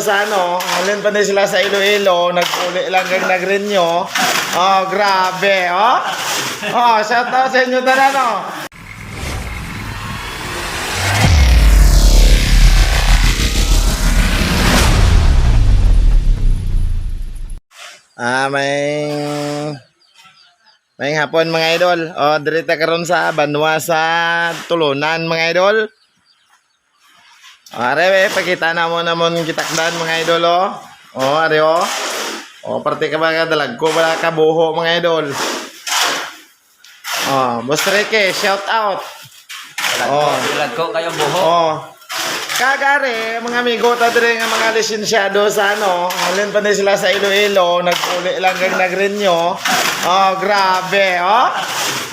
Sa ano, halin pa din sila sa Iloilo, nagpuli lang kang nagrinyo. Oh, grabe, oh. Oh, shout out sa inyo tanan, oh. May hapon mga idol. Oh, dirita karon sa Banwa sa Tulunan mga idol. Are, pakita na mo namon gitakdan mga idol, oh. Oh, are, oh. Oh, parte ka ba dalag ko wala ka buho mga idol. Oh, Boss Ricky, shout out. Dalag ko kayo buho. Oh. Kagare, mga amigo ta dire nga mga lisensyado sa ano, halin pa din sila sa Iloilo, nagpuli lang kang nagrinyo. Oh, grabe, oh.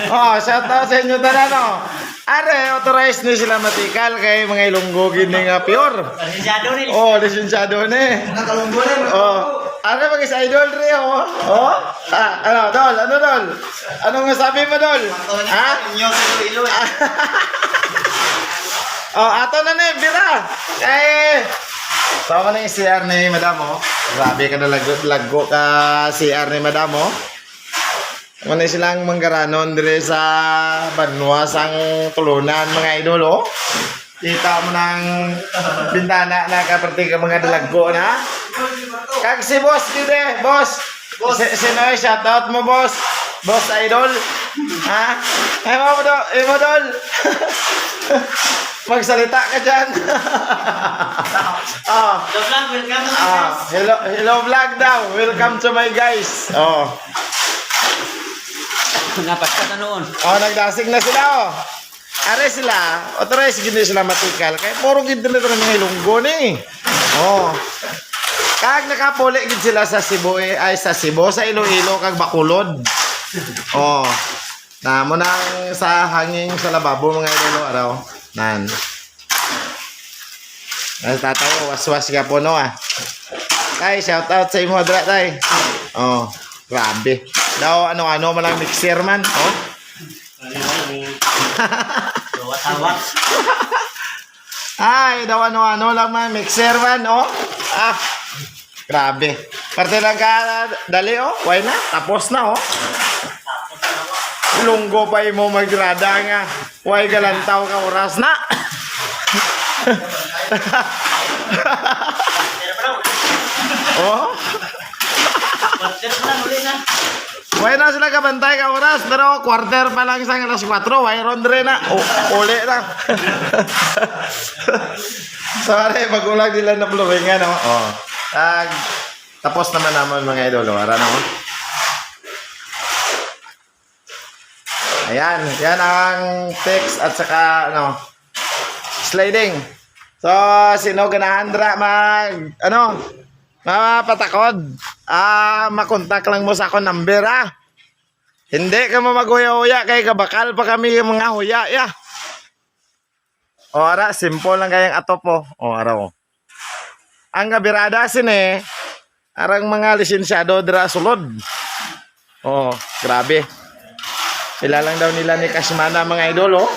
Oh, shout out sa inyo tanan, oh. Are, authorized ni sila matikal kay mga Ilonggo gini nga pure. Lisensyado ni. Oh, lisensyado ni. Nakalunggo ni. Oh. Ano mga sa idol re, oh? Oh? Ah, ano, Dol? Ano, Dol? Ano nga sabi mo, Dol? Ha? Inyo sa Iloilo. Oh, ato na ni, bira. Sama na yung CR ni Madam, oh. Grabe ka na laggo ka CR ni Madam, oh. Ano silang manggaranon dire sa Banwa sang Tulunan mga idol, oh. Kita mo ng bintana na kaparte ka mga dalaggo na. Kag si boss dire, boss. Sino ay shoutout mo, boss? Boss idol. Ha? Ay mo do, dol. Magsalita ka dyan. Oh. Hello vlog daw. Welcome to my guys. Oh. Napaskat na noon. Oh, nagdasig na sila, oh. Are sila, authorized gindi sila matikal. Kaya puro gindi na ito ng mga Ilonggo ni. Oh. Kag nakapuli gid sila sa Cebu, ay sa Cebu, sa Iloilo, kag Bacolod. Oh. Namo nang sa hanging sa lababo mga idolo araw. Nan. Ay tataw, waswas ka po no ah. Tay, shout out sa imo dra tay. Oh, grabe. Daw ano-ano man lang mixer man, oh. Tawat. Ay, daw ano-ano lang man mixer man, oh. Ah. Grabe. Parte lang ka dali, oh. Why na? Tapos na, oh. Lunggo pa mo magrada nga. Why galantaw ka oras na? Oh. Why na sila kabantay ka oras, pero quarter pa lang isang alas 4, why rondre na, uli na. Sorry, magulang nila na pluringan, no? Oh. Tapos naman naman mga idolo, ara na, oh. Ayan, yan ang text at saka, ano, sliding. So, sino ganahan dra mapatakod, makontak lang mo sa akong number, ah. Hindi ka mo maghuya-huya kay kabakal pa kami yung mga huya, ya. O, ara, simple lang kayang atop po. O, ara, o. Ang kabirada sini, arang mga lisensyado dra sulod. O, grabe. Sila lang daw nila ni Kasmana mga idol, oh.